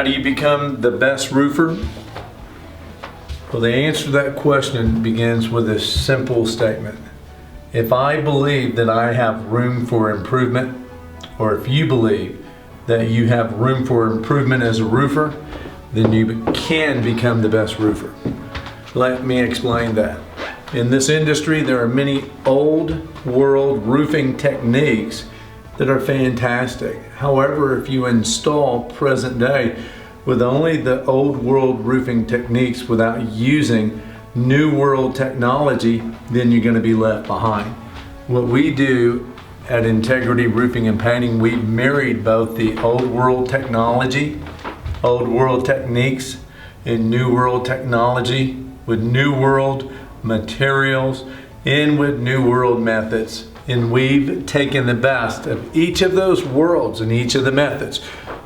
do you become the best roofer? Well, the answer to that question begins with a simple statement. If I believe that I have room for improvement, or if you believe that you have room for improvement as a roofer, then you can become the best roofer. Let me explain that. In this industry, there are many old world roofing techniques that are fantastic. However, if you install present day with only the old world roofing techniques without using new world technology, then you're going to be left behind. What we do at Integrity Roofing and Painting, we've married both the old world technology, old world techniques, and new world technology with new world materials and with new world methods. And we've taken the best of each of those worlds and each of the methods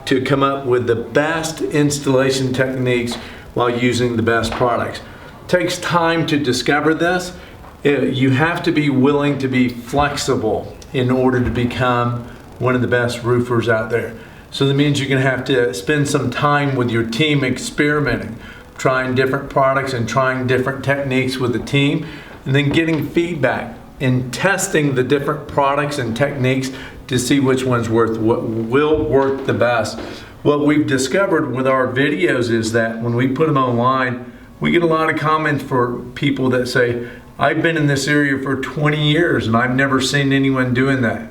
to come up with the best installation techniques while using the best products. It takes time to discover this. You have to be willing to be flexible in order to become one of the best roofers out there. So that means you're going to have to spend some time with your team experimenting, trying different products and trying different techniques with the team, and then getting feedback and testing the different products and techniques to see which ones will work the best. What we've discovered with our videos is that when we put them online, we get a lot of comments for people that say, I've been in this area for 20 years and I've never seen anyone doing that.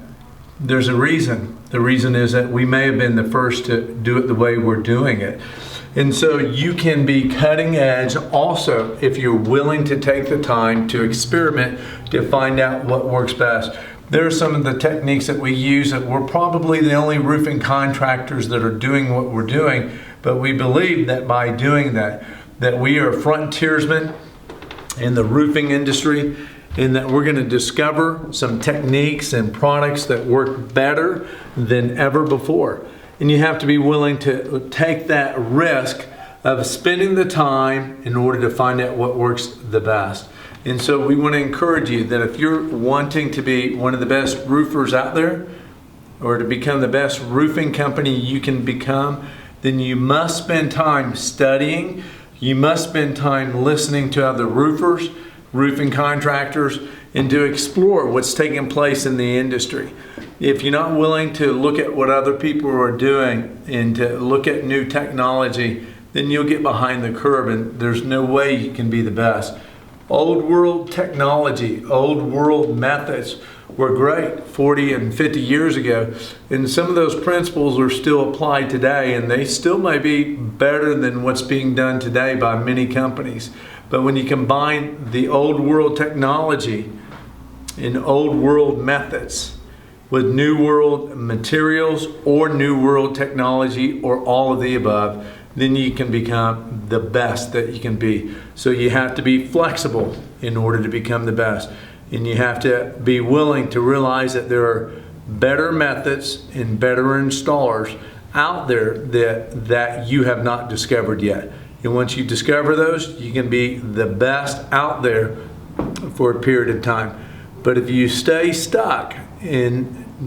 There's a reason. The reason is that we may have been the first to do it the way we're doing it. And so you can be cutting edge also if you're willing to take the time to experiment to find out what works best. There are some of the techniques that we use that we're probably the only roofing contractors that are doing what we're doing, but we believe that by doing that we are frontiersmen in the roofing industry, and that we're going to discover some techniques and products that work better than ever before. And you have to be willing to take that risk of spending the time in order to find out what works the best. And so we want to encourage you that if you're wanting to be one of the best roofers out there, or to become the best roofing company you can become, then you must spend time studying. You must spend time listening to other roofers, roofing contractors, and to explore what's taking place in the industry. If you're not willing to look at what other people are doing and to look at new technology, then you'll get behind the curve and there's no way you can be the best. Old world technology, old world methods were great 40 and 50 years ago, and some of those principles are still applied today, and they still may be better than what's being done today by many companies. But when you combine the old world technology and old world methods with new world materials or new world technology or all of the above, then you can become the best that you can be. So you have to be flexible in order to become the best. And you have to be willing to realize that there are better methods and better installers out there that you have not discovered yet. And once you discover those, you can be the best out there for a period of time. But if you stay stuck in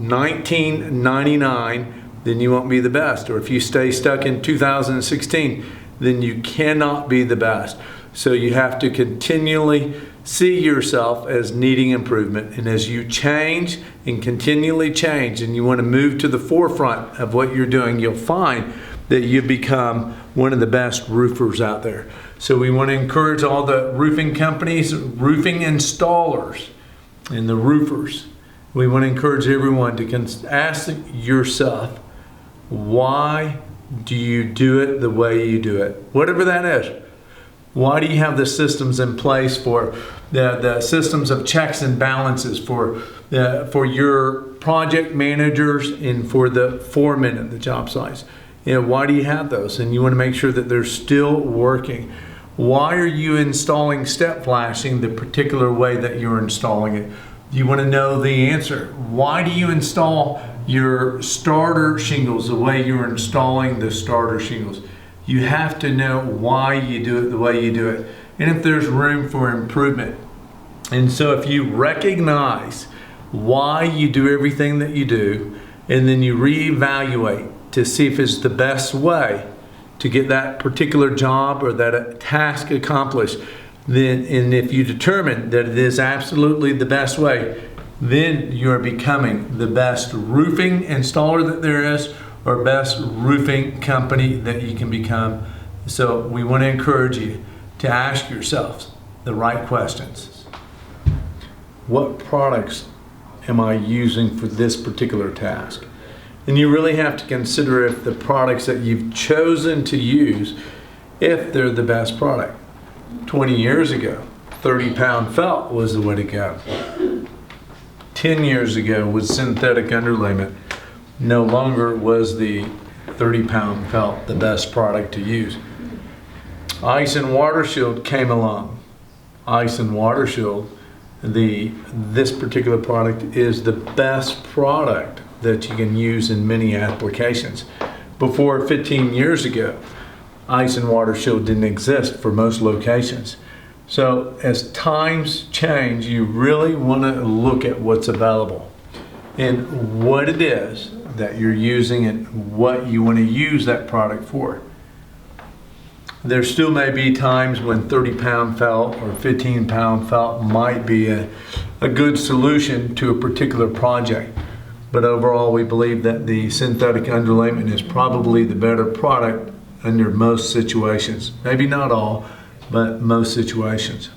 1999, then you won't be the best. Or if you stay stuck in 2016, then you cannot be the best. So you have to continually see yourself as needing improvement. And as you change and continually change and you want to move to the forefront of what you're doing, you'll find that you become one of the best roofers out there. So we want to encourage all the roofing companies, roofing installers, and the roofers. We want to encourage everyone to ask yourself, why do you do it the way you do it? Whatever that is. Why do you have the systems in place for the systems of checks and balances for your project managers and for the foremen at the job sites? Why do you have those? And you want to make sure that they're still working. Why are you installing step flashing the particular way that you're installing it? You want to know the answer. Why do you install your starter shingles the way you're installing the starter shingles? You have to know why you do it the way you do it, and if there's room for improvement. And so if you recognize why you do everything that you do, and then you reevaluate to see if it's the best way, to get that particular job or that task accomplished, then, and if you determine that it is absolutely the best way, then you're becoming the best roofing installer that there is, or best roofing company that you can become. So we want to encourage you to ask yourselves the right questions. What products am I using for this particular task? And you really have to consider if the products that you've chosen to use, if they're the best product. 20 years ago, 30-pound felt was the way to go. 10 years ago with synthetic underlayment, no longer was the 30-pound felt the best product to use. Ice and Water Shield came along. Ice and Water Shield, this particular product is the best product that you can use in many applications. Before 15 years ago, Ice and Water Shield didn't exist for most locations. So as times change, you really want to look at what's available and what it is that you're using and what you want to use that product for. There still may be times when 30-pound felt or 15-pound felt might be a good solution to a particular project. But overall, we believe that the synthetic underlayment is probably the better product under most situations. Maybe not all, but most situations.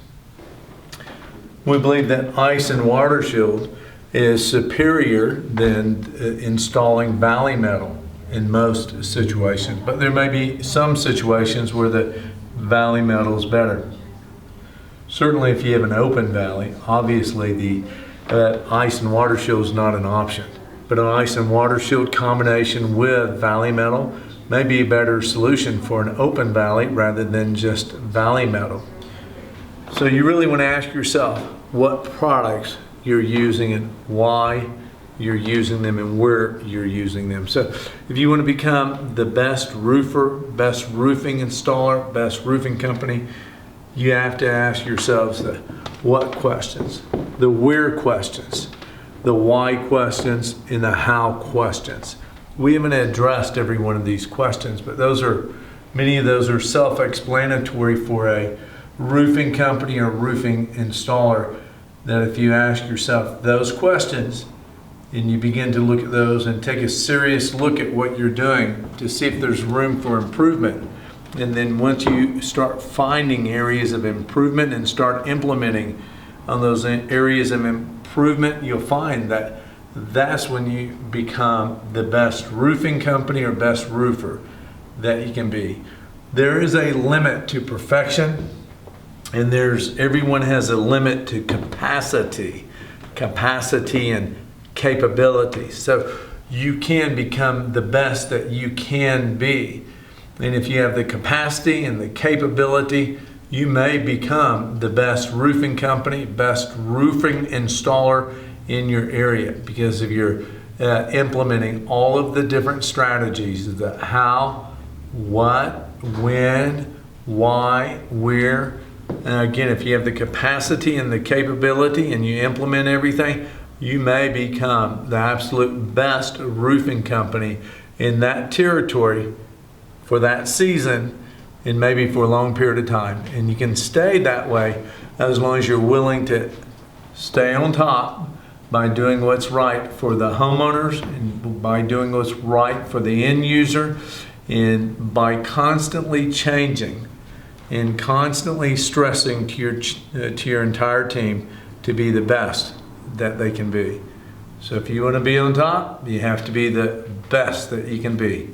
We believe that Ice and Water Shield is superior than installing valley metal in most situations. But there may be some situations where the valley metal is better. Certainly if you have an open valley, obviously the Ice and Water Shield is not an option. But an Ice and Water Shield combination with valley metal may be a better solution for an open valley rather than just valley metal. So you really want to ask yourself what products you're using and why you're using them and where you're using them. So if you want to become the best roofer, best roofing installer, best roofing company, you have to ask yourselves the what questions, the where questions, the why questions, and the how questions. We haven't addressed every one of these questions, but many of those are self-explanatory for a roofing company or roofing installer, that if you ask yourself those questions and you begin to look at those and take a serious look at what you're doing to see if there's room for improvement, and then once you start finding areas of improvement and start implementing on those areas of improvement, you'll find that that's when you become the best roofing company or best roofer that you can be. There is a limit to perfection, and everyone has a limit to capacity and capability. So you can become the best that you can be. And if you have the capacity and the capability, you may become the best roofing company, best roofing installer in your area, because if you're implementing all of the different strategies, the how, what, when, why, where. And again, if you have the capacity and the capability and you implement everything, you may become the absolute best roofing company in that territory for that season and maybe for a long period of time. And you can stay that way as long as you're willing to stay on top by doing what's right for the homeowners and by doing what's right for the end user, and by constantly changing and constantly stressing to your entire team to be the best that they can be. So if you want to be on top, you have to be the best that you can be.